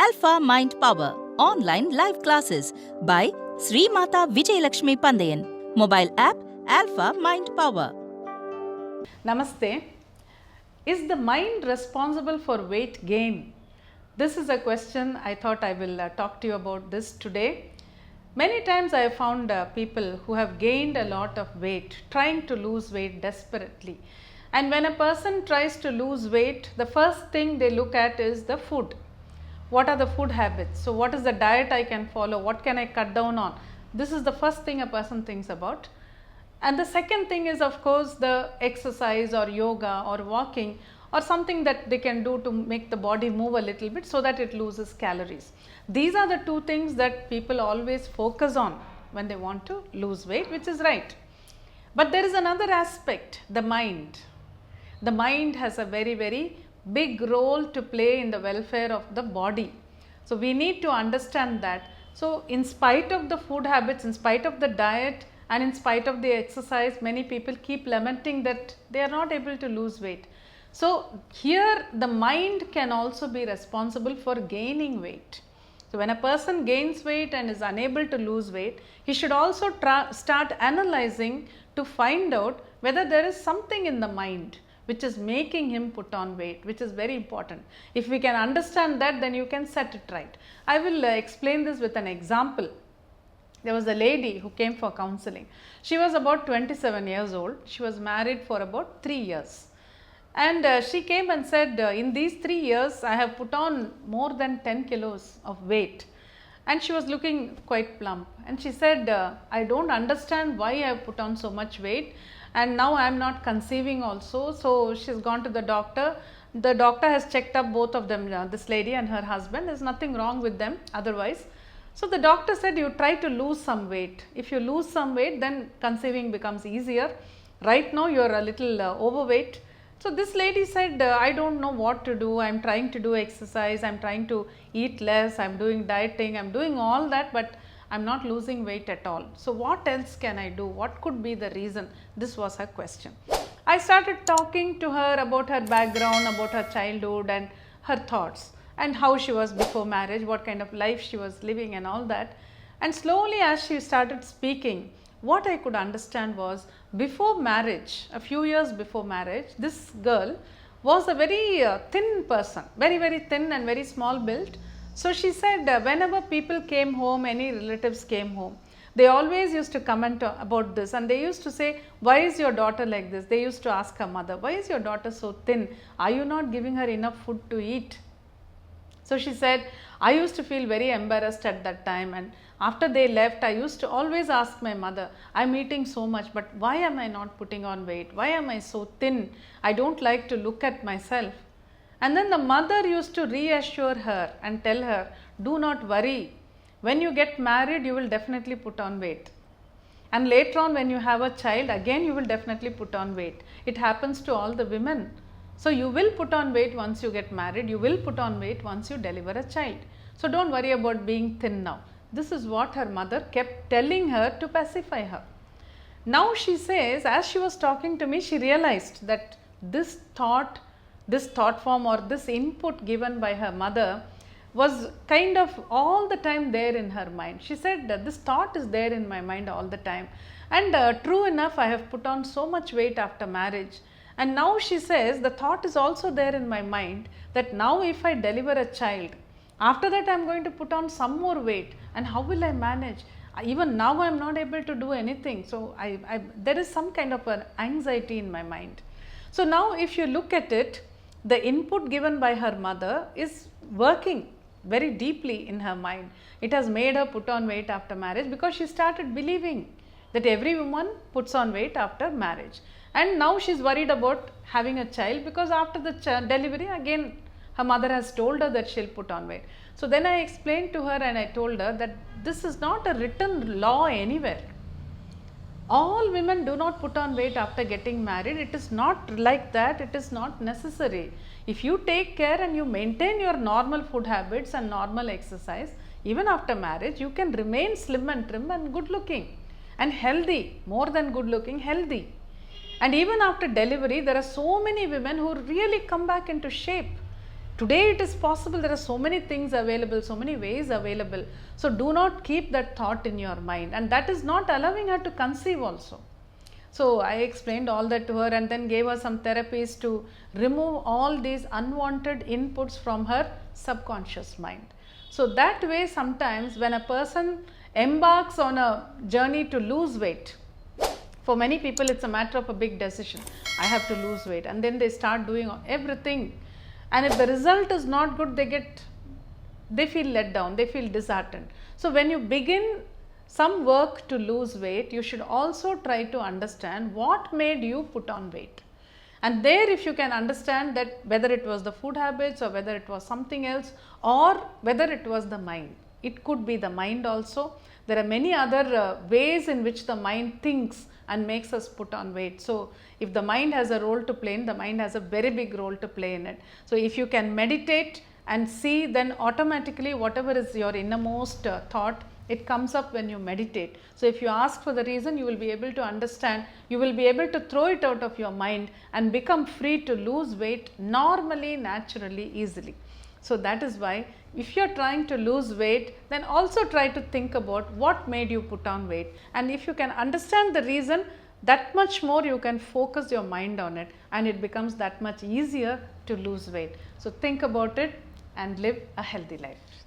Alpha Mind Power Online Live Classes by Sri Mata Vijayalakshmi Pandayan. Mobile app Alpha Mind Power. Namaste. Is the mind responsible for weight gain? This is a question I thought I will talk to you about this today. Many times I have found people who have gained a lot of weight, trying to lose weight desperately. And when a person tries to lose weight, the first thing they look at is the food. What are the food habits? So what is the diet I can follow? What can I cut down on? This is the first thing a person thinks about. And the second thing is, of course, the exercise or yoga or walking or something that they can do to make the body move a little bit so that it loses calories. These are the two things that people always focus on when they want to lose weight, which is right. But there is another aspect, the mind. The mind has a very big role to play in the welfare of the body. So we need to understand that. So in spite of the food habits, in spite of the diet and in spite of the exercise, many people keep lamenting that they are not able to lose weight. So here the mind can also be responsible for gaining weight. So when a person gains weight and is unable to lose weight, he should also start analyzing to find out whether there is something in the mind which is making him put on weight, which is very important. If we can understand that, then you can set it right. I will explain this with an example. There was a lady who came for counseling. She was about 27 years old. She was married for about 3 years. And she came and said, in these 3 years, I have put on more than 10 kilos of weight. And she was looking quite plump. And she said, I don't understand why I have put on so much weight. And now I am not conceiving also. So she has gone to the doctor. The doctor has checked up both of them, this lady and her husband. There is nothing wrong with them otherwise. So the doctor said, you try to lose some weight. If you lose some weight, then conceiving becomes easier. Right now you are a little overweight. So this lady said, I don't know what to do. I am trying to do exercise. I am trying to eat less. I am doing dieting. I am doing all that, but I am not losing weight at all. So what else can I do? What could be the reason? This was her question. I started talking to her about her background, about her childhood and her thoughts and how she was before marriage, what kind of life she was living and all that. And slowly as she started speaking, what I could understand was, before marriage, a few years before marriage, this girl was a very thin person, very thin and very small built. So she said, whenever people came home, any relatives came home, they always used to comment about this, and they used to say, why is your daughter like this? They used to ask her mother, why is your daughter so thin? Are you not giving her enough food to eat? So she said, I used to feel very embarrassed at that time, and after they left, I used to always ask my mother, I'm eating so much, but why am I not putting on weight? Why am I so thin? I don't like to look at myself. And then the mother used to reassure her and tell her, do not worry. When you get married, you will definitely put on weight. And later on, when you have a child, again you will definitely put on weight. It happens to all the women. So you will put on weight once you get married. You will put on weight once you deliver a child. So don't worry about being thin now. This is what her mother kept telling her to pacify her. Now she says, as she was talking to me, she realized that this thought form or this input given by her mother was kind of all the time there in her mind. She said that this thought is there in my mind all the time, and true enough, I have put on so much weight after marriage. And now she says the thought is also there in my mind that now if I deliver a child, after that I am going to put on some more weight, and how will I manage? Even now I am not able to do anything. So there is some kind of an anxiety in my mind. So now if you look at it, the input given by her mother is working very deeply in her mind. It has made her put on weight after marriage because she started believing that every woman puts on weight after marriage. And now she is worried about having a child because after the delivery, again her mother has told her that she will put on weight. So then I explained to her and I told her that this is not a written law anywhere. All women do not put on weight after getting married. It is not like that. It is not necessary. If you take care and you maintain your normal food habits and normal exercise, even after marriage, you can remain slim and trim and good looking and healthy, more than good looking, healthy. And even after delivery, there are so many women who really come back into shape. Today it is possible, there are so many things available, so many ways available. So do not keep that thought in your mind, and that is not allowing her to conceive also. So I explained all that to her and then gave her some therapies to remove all these unwanted inputs from her subconscious mind. So that way, sometimes when a person embarks on a journey to lose weight, for many people it's a matter of a big decision. I have to lose weight, and then they start doing everything, and if the result is not good, they feel let down, they feel disheartened. So when you begin some work to lose weight, you should also try to understand what made you put on weight. And there, if you can understand that whether it was the food habits or whether it was something else or whether it was the mind, it could be the mind also. There are many other ways in which the mind thinks and makes us put on weight. So if the mind has a role to play in, the mind has a very big role to play in it. So if you can meditate and see, then automatically whatever is your innermost thought, it comes up when you meditate. So if you ask for the reason, you will be able to understand, you will be able to throw it out of your mind and become free to lose weight normally, naturally, easily. So that is why if you are trying to lose weight, then also try to think about what made you put on weight, and if you can understand the reason, that much more you can focus your mind on it, and it becomes that much easier to lose weight. So think about it and live a healthy life.